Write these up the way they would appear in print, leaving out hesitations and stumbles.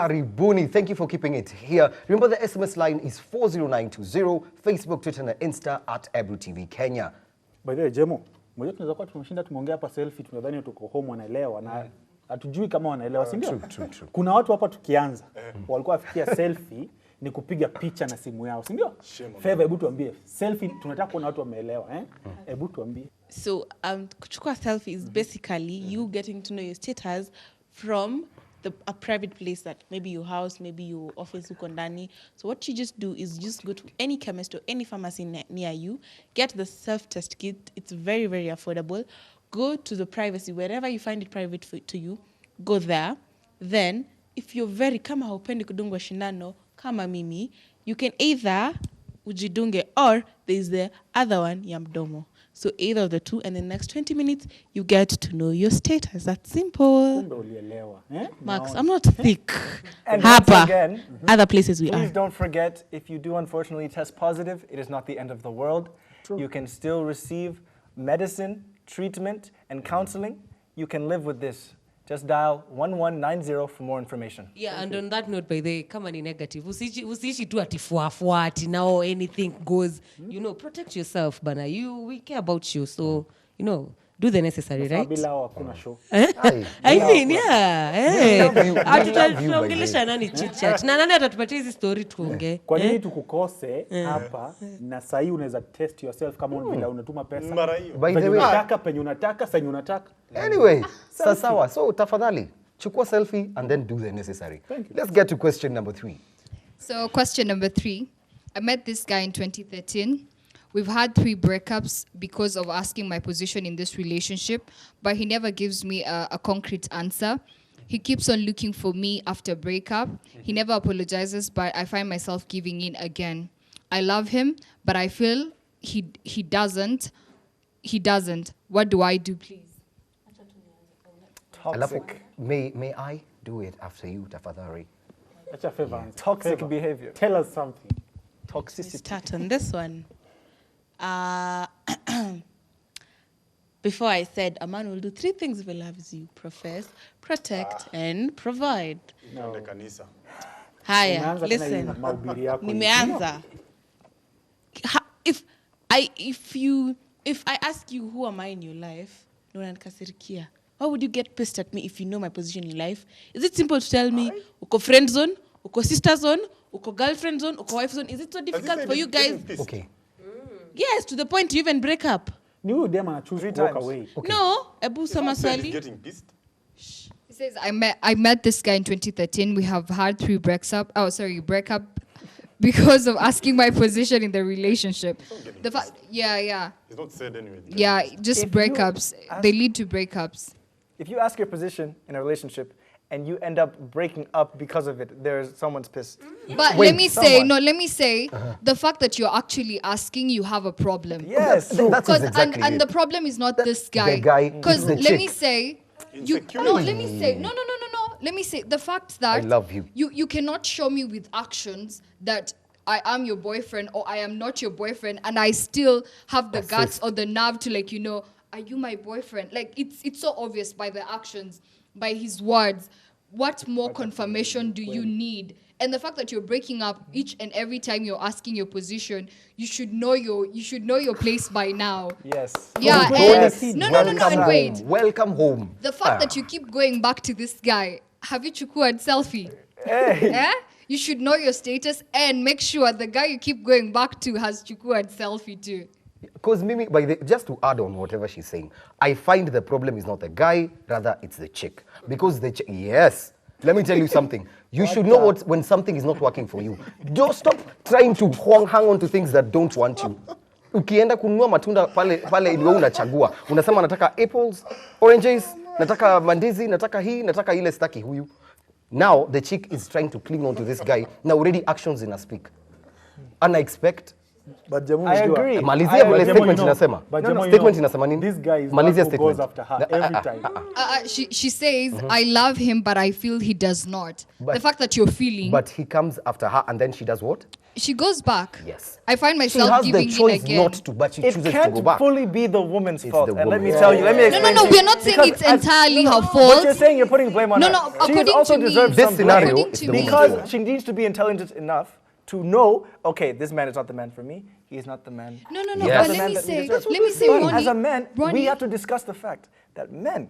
Karibuni. Thank you for keeping it here. Remember the SMS line is 40920, Facebook, Twitter na Insta at Ebru TV Kenya. By the way, Jemo, mmoja tunaweza kuwa tumeshinda tumeongea hapa selfie, tunadhani tuko home wanaelewa na hatujui kama wanaelewa, si ndio? True. Kuna watu hapa tukianza walikuwa wafikia selfie ni kupiga picha na simu yao, si ndio? Favor, hebu tuambie selfie tunataka kuona watu wameelewa, hebu tuambie. So kuchukua selfie is basically you getting to know your status from a private place, that maybe your house, maybe your office, uko ndani. So what you just do is just go to any chemist or any pharmacy near you, get the self-test kit. It's very, very affordable. Go to the privacy, wherever you find it private to you, go there. Then, if you're very, kama haupendi kudungwa shindano, kama mimi, you can either ujidunge or there's the other one, ya mdomo. So either of the two, and in the next 20 minutes, you get to know your status. That's simple. Max, I'm not thick. And once again, other places we are. Please don't forget, if you do unfortunately test positive, it is not the end of the world. True. You can still receive medicine, treatment, and counseling. You can live with this. Just dial 1190 for more information. Yeah, and on that note, by the way, kama ni negative, usiishi tu ati now anything goes. You know, protect yourself, bana. We care about you, so you know, do the necessary, right? Bila hakuna show. I mean, yeah. Tutaongelesha nani chit-chat. Na nani atatupatia hizi story tuongee. Kwa nini tukukose hapa na sahi unaweza test yourself kama unatuma pesa. By the way, unataka penye unataka, sasa unataka. Anyway, sawa. So tafadhali, chukua selfie and then do the necessary. Let's get to question number 3. So question number 3. I met this guy in 2013. We've had 3 breakups because of asking my position in this relationship, but he never gives me a concrete answer. He keeps on looking for me after breakup. He never apologizes, but I find myself giving in again. I love him, but I feel he doesn't. What do I do, please? Toxic. May I do it after you, tafadhali? Acha favor. Toxic behavior. Tell us something. Toxicity. Start on this one. Before I said a man will do 3 things if he loves you: profess, protect, and provide. No. Haya, listen. Nimeanza. If I ask you who am I in your life, no one kasirikia. Why would you get pissed at me if you know my position in life? Is it simple to tell me uko friend zone, uko sister zone, uko girlfriend zone, uko wife zone? Is it so difficult for you guys? Okay. Yes, to the point you even break up. New dem and choose 3 to walk times. away. Okay. No, Ebu Samaswali. Getting pissed. He says, I met this guy in 2013. We have had 3 breakup because of asking my position in the relationship. Yeah. It's not said anyway. Yeah, just breakups. They lead to breakups. If you ask your position in a relationship and you end up breaking up because of it, there's someone's pissed. But let me say, the fact that you're actually asking, you have a problem. Yes. That's exactly and it. the problem is not this guy. The guy, because the let chick. me say, let me say the fact that I love you. You cannot show me with actions that I am your boyfriend or I am not your boyfriend, and I still have the guts or the nerve to are you my boyfriend? Like it's so obvious by the actions, by his words. What more confirmation do you need? And the fact that you're breaking up each and every time you're asking your position, you should know your place by now. Yes. Yeah, and wait. Welcome home. The fact that you keep going back to this guy, have you chukuad selfie? Hey. Yeah? You should know your status and make sure the guy you keep going back to has chukuad selfie too. Because Mimi, just to add on whatever she's saying, I find the problem is not the guy, rather it's the chick. Because the chick, yes, let me tell you something. You should know when something is not working for you. Don't stop trying to hang on to things that don't want you. Ukienda kununua matunda pale ile unachagua. Unasema nataka apples, oranges, nataka mandizi, nataka hii, nataka ile, staki huyu. Now the chick is trying to cling on to this guy. Now already actions in a speak. And I expect. But Jamu, I agree. Malizia vile statement inasema. Statement inasema nini? This guy is Malizia who statement. goes after her every time. She says, I love him, but I feel he does not. The fact that you're feeling. But he comes after her and then she does what? she goes back. Yes. I find She myself has giving the in choice again. not to, but she It chooses to can't go back. fully be the woman's It's fault. the And let me woman's tell you, let me No, explain. no, to we you. are not saying Because it's entirely her But fault. you're saying you're putting blame on No, her. no, She according also to me- deserves This some blame. scenario According is to the me- woman's Because fault. she needs to be intelligent enough to know, okay, this man is not the man for me. He's not the man. No, Yes. but That's the let man me that we say, deserve. let me say, But Ronnie. as a man, Ronnie, we have to discuss the fact that men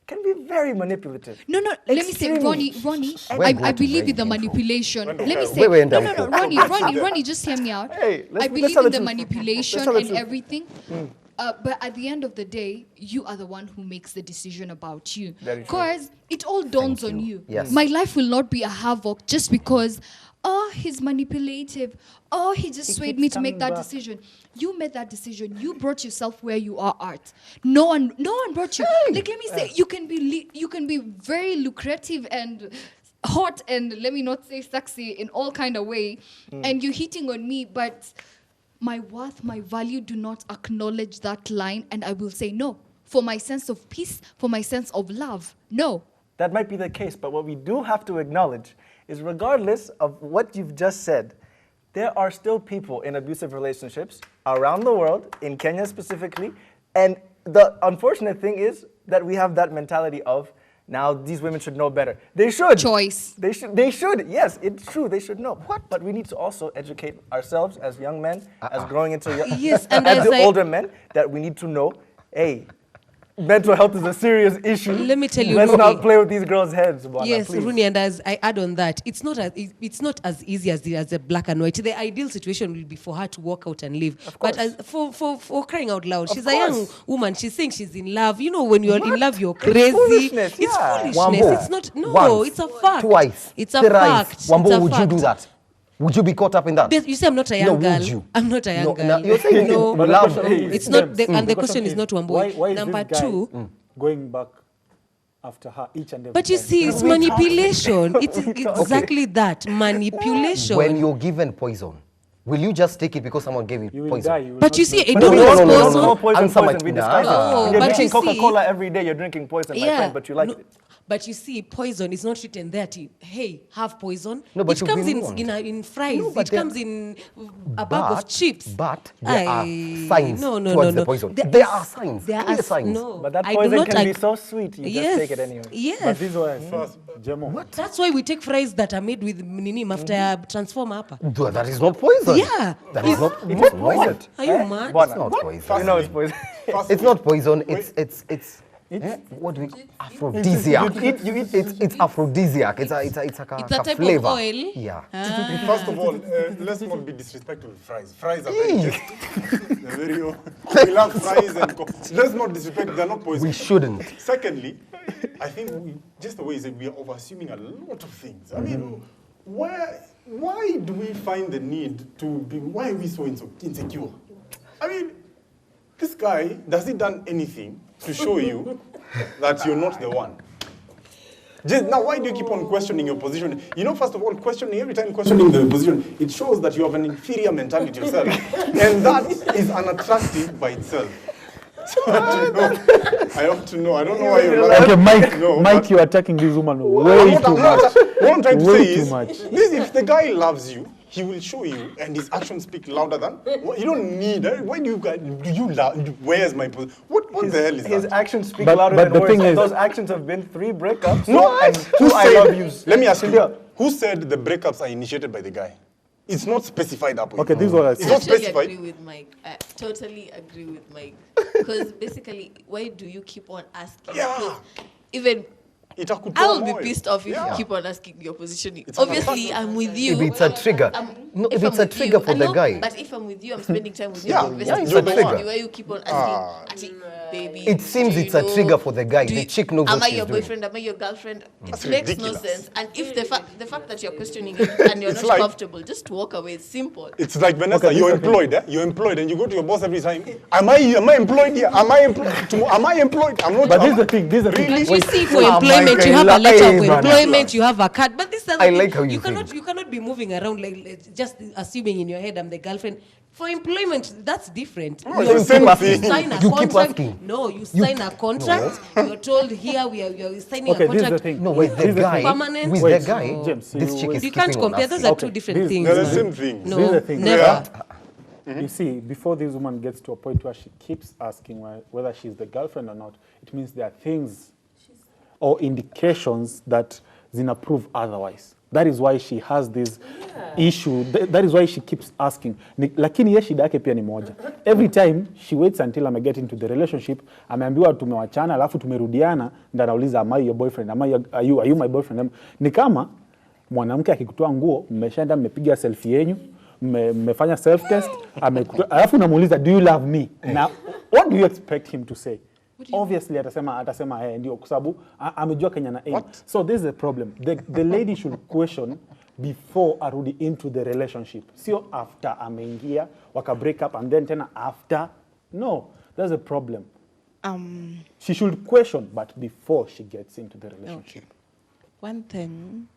can be very manipulative. No, let me say, Extremely. Ronnie, Where I do believe you in the came from? manipulation. Let me Where say, were you no, from? Ronnie, just hear me out. Hey, let's I believe tell in the the truth. manipulation Let's tell the and truth. everything. But at the end of the day, you are the one who makes the decision about you. Very true. Because it all dawns on you. Yes. My life will not be a havoc just because, he's manipulative. Oh, he just swayed me to make that decision. You made that decision. You brought yourself where you are at. No one brought you. Like, let me say, you can be very lucrative and hot and let me not say sexy in all kind of way, and you're hitting on me, but my worth, my value do not acknowledge that line, and I will say no. For my sense of peace, for my sense of love, no. That might be the case, but what we do have to acknowledge is regardless of what you've just said, there are still people in abusive relationships around the world, in Kenya specifically, and the unfortunate thing is that we have that mentality of, now these women should know better. They should. Choice. They should. Yes, it's true. They should know. What? But we need to also educate ourselves as young men, as growing into Yes, and as as the I- older men, that we need to know, hey, mental health is a serious issue. Let me tell you, Let's Rooney. not play with these girls' heads, Bwana, Yes, please. Rooney, and as I add on that, it's not as easy as a black and white. The ideal situation will be for her to walk out and leave. But as for crying out loud, she's a young woman. She's saying she's in love. You know, when you're in love, you're crazy. foolishness, It's yeah. foolishness. Wambo, It's not. No, once, it's a fact. Twice, It's a thrice. fact. Wambo, It's a would fact. you do that? Would you be caught up in that? You say I'm not a young No, girl. would you? I'm not a young No, girl. no, you're saying no, you love. it's not. And the question is not Wambo. Why is Number this guy two. going back after her each and every But you time? see, it's manipulation. It's exactly that manipulation. When you're given poison, will you just take it because someone gave you You will poison? die. You will But not you see, make I it. But don't no, know no, no, what's no, poison. no. Poison, Answer my- we Nah. discussed it. No, You're but drinking you see- Coca-Cola every day, you're drinking poison, my friend, but you like no, it. But you see, poison is not written there to, hey, have poison. No, but it you've comes been in warned. in fries. No, but it there- comes in a bag of chips. But there are Aye. signs no, no, towards no, the no. poison. There are signs. There Clear are signs. No, But that I do poison not can be ag- so sweet, you yes, just take it anyway. Yes. But this is why first, Jemo. That's why we take fries that are made with nini after transform upper. That is not poison. Yeah. That is not. It's It's poison. Are you mad? Bwana, It's not poison. You know it's poison. It's not poison. What do we aphrodisiac? You eat It's aphrodisiac. It's a It's a a type of flavor. oil. Yeah. First of all, let's not be disrespectful with fries. Fries are very Eee. tasty. They're very. We love fries and. Let's not disrespect. They're not poison. We shouldn't. Secondly, I think just the way you said, we are over-assuming a lot of things. I mean, why do we find the need to be? Why are we so insecure? I mean, this guy, has he done anything to show you that you're not the one? Just, now, why do you keep on questioning your position? You know, first of all, every time questioning the position, it shows that you have an inferior mentality yourself. And that is unattractive by itself. So I have to know. I don't know why you're laughing. Okay, Mike, No, Mike, but- you're attacking this woman I'm way not- too I'm not- much. What I'm trying to Way say too is, much. if the guy loves you, he will show you, and his actions speak louder than. You don't need. Why do you guys? Do you love? Where's my position? What the hell is His that? actions speak But- louder but than the words. thing is- Those actions have been 3 breakups No, and 2 who I said- love yous. Let me ask you. Cynthia. Who said the breakups are initiated by the guy? It's not specified up. Okay, this is what I It's said. not Actually specified. agree with Mike. I totally agree with Mike. Because basically, why do you keep on asking? Yeah. 'Cause even Itakutoa I'll be moyo. pissed off if Yeah. you keep on asking your position. It's Obviously, unacceptable. I'm with you. If it's a trigger. No, if I'm it's a with trigger you, for I the know, guy. But if I'm with you, I'm spending time with you. Yeah. I'm investing Yeah, it's time a with trigger. you. Why you keep on asking, "Ati, baby? It seems do it's you a know- trigger for the guy. do The you- chick knows Am what I she's your doing. boyfriend? Am I your girlfriend? That's It makes ridiculous. no sense. And if the fact that you're questioning it and you're It's not like- comfortable, just walk away. It's simple. It's like Vanessa, Okay, you're this is okay. employed, You're employed, and you go to your boss every time. Am I employed here? Am I employed? Am I employed? I'm not. But this is am the thing. This is the thing. Can't you see for Oh my employment God, you have a letter of hey, man. employment, you have a card, but this other I thing, like how you cannot think. you cannot be moving around like just assuming in your head I'm the girlfriend. For employment, that's different. No, it's the same thing. You sign a You keep contract. asking. No, you sign a contract. You're told here you're signing Okay, a this is the contract. thing. No, with the guy, Permanent. with Wait, the guy, James, this you- chick is You can't keeping on compare. Those asking. are two different this- things. They're the man. same thing. No, This is the thing. never. You see, before this woman gets to a point where she keeps asking whether she's the girlfriend or not, it means there are things or indications that zina prove otherwise. That is why she has this issue. That is why she keeps asking. Lakini ye shida yake pia ni moja. Every time she waits until I get into the relationship, ameambiwa tumewachana alafu tumerudiana, ndio anauliza am I your boyfriend? Are you my boyfriend? Ni kama mwanamke akikutoa nguo, mmeshaenda mmepiga selfie yenyu, mmefanya self test, alafu unamuuliza do you love me? Now, what do you expect him to say? Obviously atasema ndio kwa sababu amejua Kenya na aim. So this is the problem. The lady should question before arudi into the relationship. Sio after ameingia waka break up and then tena after. No, that's a problem. She should question but before she gets into the relationship. One thing,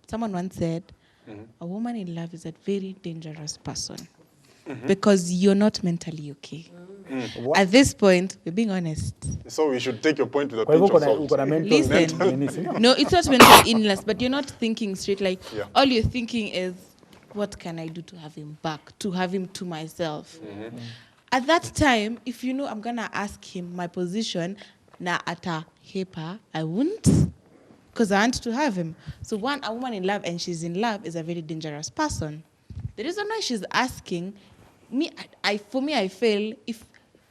someone once said, a woman in love is a very dangerous person because you're not mentally okay. At this point, we're being honest. So we should take your point with a Kwa hivyo pinch of uko na salt. mental Listen. No, it's not mental illness, but you're not thinking straight. Like, Yeah. all you're thinking is, what can I do to have him back, to have him to myself? At that time, if you know I'm going to ask him my position, na ata hepa, I won't, because I want to have him. So a woman in love and she's in love is a very dangerous person. The reason why she's asking, I feel if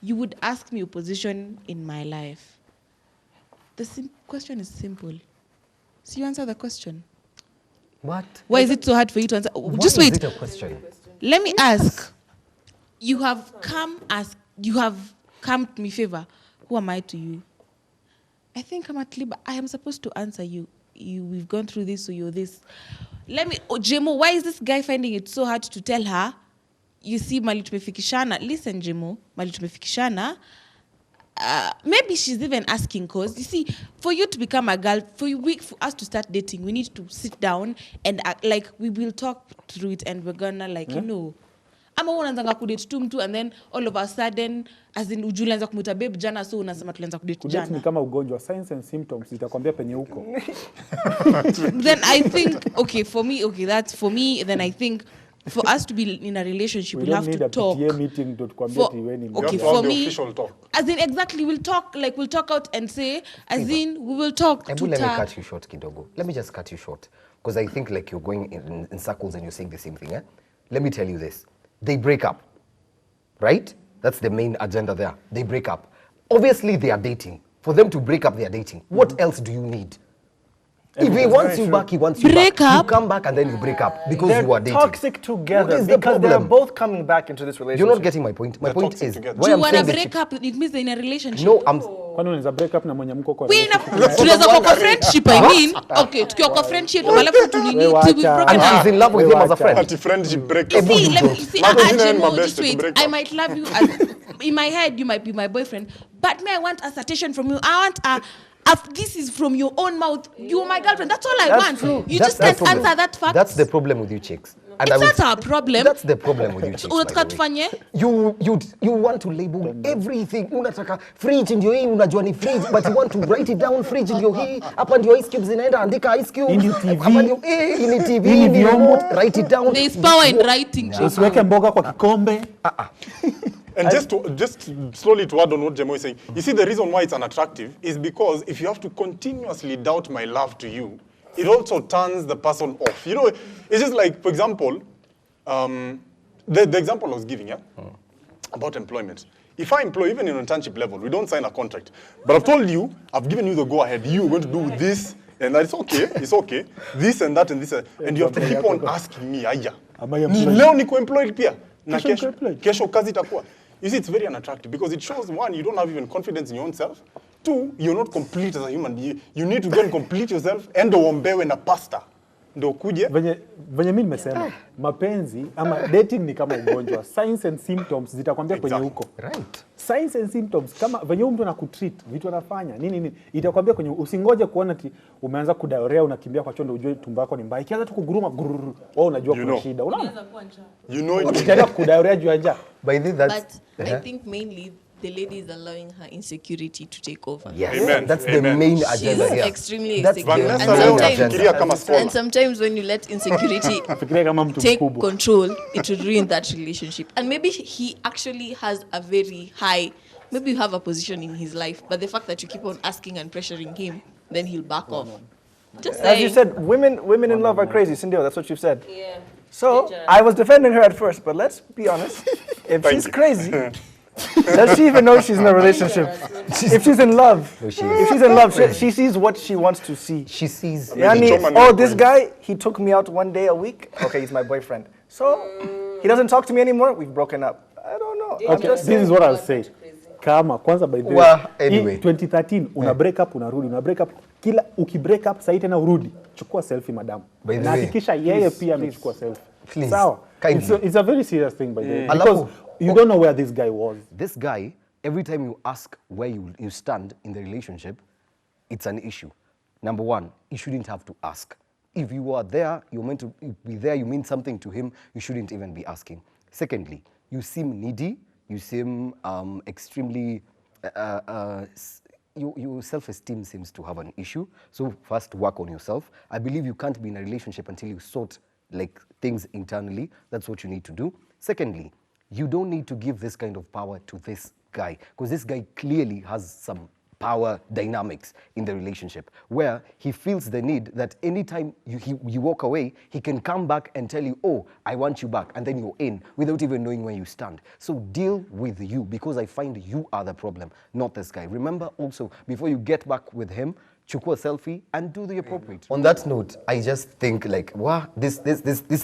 you would ask me your position in my life, the question is simple. So you answer the question. What? Why is it so hard for you to answer? Why Just is wait. it a question? Let me ask. You have come to me favor. Who am I to you? I think I'm at liberty. I am supposed to answer you. We've gone through this, so you're this. Jemo, why is this guy finding it so hard to tell her? You see, mali tumefikishana. Listen, Jemo, mali tumefikishana. Maybe she's even asking cause, you see, for you to become a girl, for us to start dating, we need to sit down and we will talk through it and we're gonna ama unaanza kudate tu mtu and then all of a sudden as in ujulanza kumuita babe jana so unasema tulianza kudate jana. Kudate ni kama ugonjwa, signs and symptoms zitakwambia penye huko. Then I think that's for me, then I think for us to be in a relationship we'll have to talk. PTA meeting to tukwambia tiweni. Okay, You have to for have the me official talk. as in exactly we'll talk out and say as in we will talk Ebru, to let me cut you short kidogo. Let me just cut you short because I think like you're going in circles and you're saying the same thing. Let me tell you this. They break up, right? That's the main agenda there. They break up. Obviously, they are dating. For them to break up, they are dating. What else do you need? If he wants you back, he wants you Break back. up? You come back and then you break up because They're you are dating. toxic together What is the because they're problem? both coming back into this relationship. You're not getting my point. My They're point toxic is together. why do you I'm want to saying the break chick- up? It means they're in a relationship. No, I'm Kwani unaweza break up na mwenye mko kwa We relationship? tunaweza kuwa kwa friendship, I mean. Okay, tukiwa kwa friendship, alafu tunini, Wewe to be wacha. broken and up. she's in love with him as a friend. Ati friendship break You up. see, let me see. Marco, you know I'm my Jemo, best just to wait. break I up. might love you as in my head. You might be my boyfriend, but me, I want a citation from you. I want this is from your own mouth. You're my girlfriend. That's all I That's want. true. You That's just the can't problem. answer that fact. That's the problem with you chicks. And It's I will- not our problem. That's the problem with you chicks. by Unataka the way. tufanye? You want to label everything. Unataka fridge ndio hii, unajua ni fridge, but you want to write it down. Fridge ndio hii, hapa ndio ice cubes zinaenda, andika ice cube. Hii ndio TV. Hapa ndio hii ni TV, Hii ni hii ni vyombo. remote, write it down. There is power in writing. Jemo. Usiweke mboga kwa kikombe. And just slowly to add on what Jemo is saying, you see the reason why it's unattractive is because if you have to continuously doubt my love to you, it also turns the person off. You know, it's just like, for example, the example I was giving, about employment. If I employ, even in internship level, we don't sign a contract. But I've told you, I've given you the go-ahead. You're going to do this, and that. It's okay. This and that and this. And you have to keep on asking me, aya. Am I Ni employed? leo niko employed pia. Na Kesho niko employed. kesho kazi itakuwa. You see, it's very unattractive because it shows, one, you don't have even confidence in your own self. Two, you're not complete as a human. You need to go and complete yourself and uombewe na pastor. ndo kuje. venye mimi nimesema mapenzi ama dating ni kama ugonjwa. Signs and symptoms zitakwambia kwenye huko. Right. Signs and symptoms kama venye mtu anakutreat, vitu anafanya nini itakwambia kwenye, usingoje kuona ati umeanza kudiarrhea unakimbia kwa chondo ujue tumbo yako ni mbaya. Ikianza tu kuguruma wewe unajua kuna shida. Unaona? You know it. Ukianza kudiarrhea juu ya njaa. By the that's But I think mainly the lady is allowing her insecurity to take over. yes, Amen. that's the Amen. main She's agenda here. extremely That's insecure. the And Vanessa leo sometimes- nafikiria kama scholar. And sometimes when you let insecurity Fikiria kama mtu take mkubwa. control, it will ruin that relationship. And maybe he actually has a very high, maybe you have a position in his life, but the fact that you keep on asking and pressuring him, then he'll back off. Just As you saying. said, women in love are crazy. Cindy, that's what you've said. Yeah. So Dangerous. I was defending her at first, but let's be honest. If she's crazy, does she even know she's in a relationship? If she's in love, No, she if she's in love, she sees what she wants to see. She sees Yani, Choma oh, na this point. guy, he took me out one day a week. Okay, he's my boyfriend. So he doesn't talk to me anymore. We've broken up. I don't know. I'm Okay, just this is what I'll say. Kama kwanza by the way, Well, anyway. hii 2013 una break up unarudi, una break up kila ukibreak up sasa tena urudi. Chukua selfie madam. By the Na way, hakikisha yeye pia amechukua selfie. Please, Sawa. kindly. It's a very serious thing by the way. Alafu- Because you don't know where this guy was. this guy, every time you ask where you stand in the relationship, it's an issue. Number one, you shouldn't have to ask. If you are there, you're meant to be there, you mean something to him, you shouldn't even be asking. Secondly, you seem needy, you seem extremely, your self-esteem seems to have an issue. So first work on yourself. I believe you can't be in a relationship until you sort like things internally. That's what you need to do. Secondly, you don't need to give this kind of power to this guy, because this guy clearly has some power dynamics in the relationship where he feels the need that anytime you walk away, he can come back and tell you, oh, I want you back, and then you're in without even knowing where you stand. So deal with you, because I find you are the problem, not this guy. Remember also, before you get back with him, chukua selfie and do the appropriate. On that note, I just think like, wow, this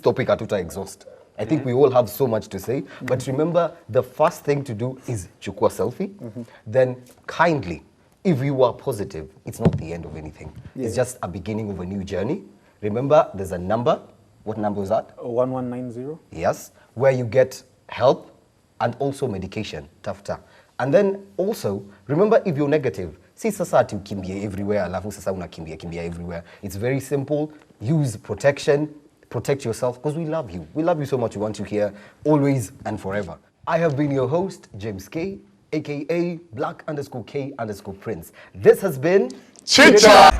topic hatuta exhaust. I think we all have so much to say, but remember the first thing to do is chukua selfie, then kindly, if you are positive, it's not the end of anything. It's just a beginning of a new journey. Remember, there's a number. What number is that? 1190. Yes, where you get help and also medication, tafuta. And then also, remember if you're negative, si sasa ati ukimbie everywhere, alafu sasa unakimbia everywhere. It's very simple. Use protection, protect yourself, because we love you. We love you so much, we want you here always and forever. I have been your host, James K, aka Black_K_Prince. This has been Chicha!